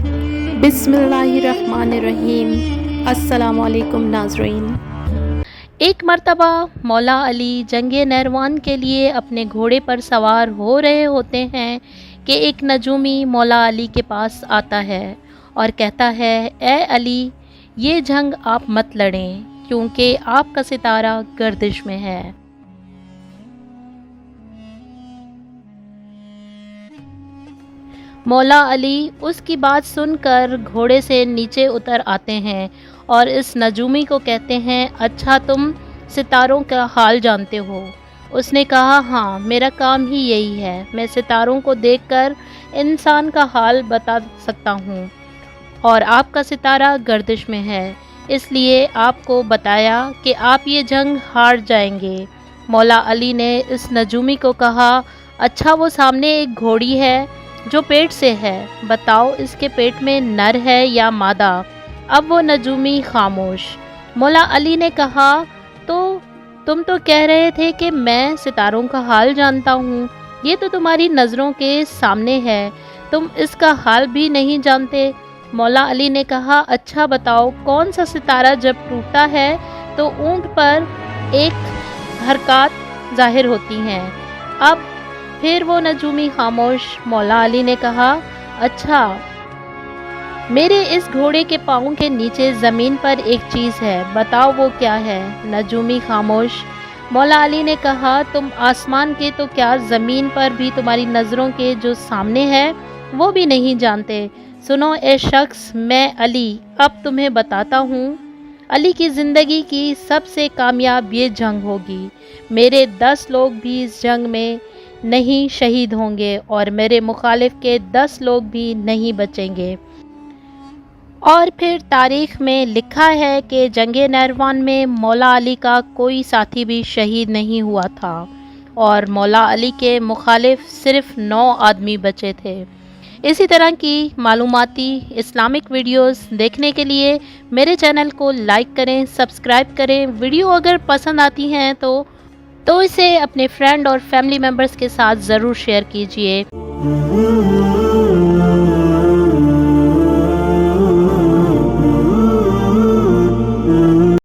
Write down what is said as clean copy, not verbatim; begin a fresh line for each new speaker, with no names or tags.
बिस्मिल्लाहिर्रहमानिर्रहीम। अस्सलाम वालेकुम नाज़रीन।
एक मर्तबा मौला अली जंगे नैरवान के लिए अपने घोड़े पर सवार हो रहे होते हैं कि एक नजूमी मौला अली के पास आता है और कहता है, ए अली, ये जंग आप मत लड़ें क्योंकि आपका सितारा गर्दिश में है। मौला अली उसकी बात सुनकर घोड़े से नीचे उतर आते हैं और इस नजूमी को कहते हैं, अच्छा तुम सितारों का हाल जानते हो। उसने कहा, हाँ, मेरा काम ही यही है, मैं सितारों को देखकर इंसान का हाल बता सकता हूँ और आपका सितारा गर्दिश में है, इसलिए आपको बताया कि आप ये जंग हार जाएंगे। मौला अली ने इस नजूमी को कहा, अच्छा वो सामने एक घोड़ी है जो पेट से है, बताओ इसके पेट में नर है या मादा। अब वो नजूमी खामोश। मौला अली ने कहा, तो तुम तो कह रहे थे कि मैं सितारों का हाल जानता हूँ, ये तो तुम्हारी नज़रों के सामने है, तुम इसका हाल भी नहीं जानते। मौला अली ने कहा, अच्छा बताओ कौन सा सितारा जब टूटता है तो ऊंट पर एक हरकत जाहिर होती हैं। अब फिर वो नजूमी खामोश। मौला अली ने कहा, अच्छा मेरे इस घोड़े के पाँव के नीचे ज़मीन पर एक चीज़ है, बताओ वो क्या है। नजूमी खामोश। मौला अली ने कहा, तुम आसमान के तो क्या ज़मीन पर भी तुम्हारी नज़रों के जो सामने है वो भी नहीं जानते। सुनो ए शख्स, मैं अली अब तुम्हें बताता हूँ, अली की ज़िंदगी की सबसे कामयाब ये जंग होगी। मेरे 10 लोग भी इस जंग में नहीं शहीद होंगे और मेरे मुखालिफ के 10 लोग भी नहीं बचेंगे। और फिर तारीख़ में लिखा है कि जंगे नैरवान में मौला अली का कोई साथी भी शहीद नहीं हुआ था और मौला अली के मुखालिफ सिर्फ़ 9 आदमी बचे थे। इसी तरह की मालूमाती इस्लामिक वीडियोस देखने के लिए मेरे चैनल को लाइक करें, सब्सक्राइब करें। वीडियो अगर पसंद आती हैं तो इसे अपने फ्रेंड और फैमिली मेम्बर्स के साथ ज़रूर शेयर कीजिए।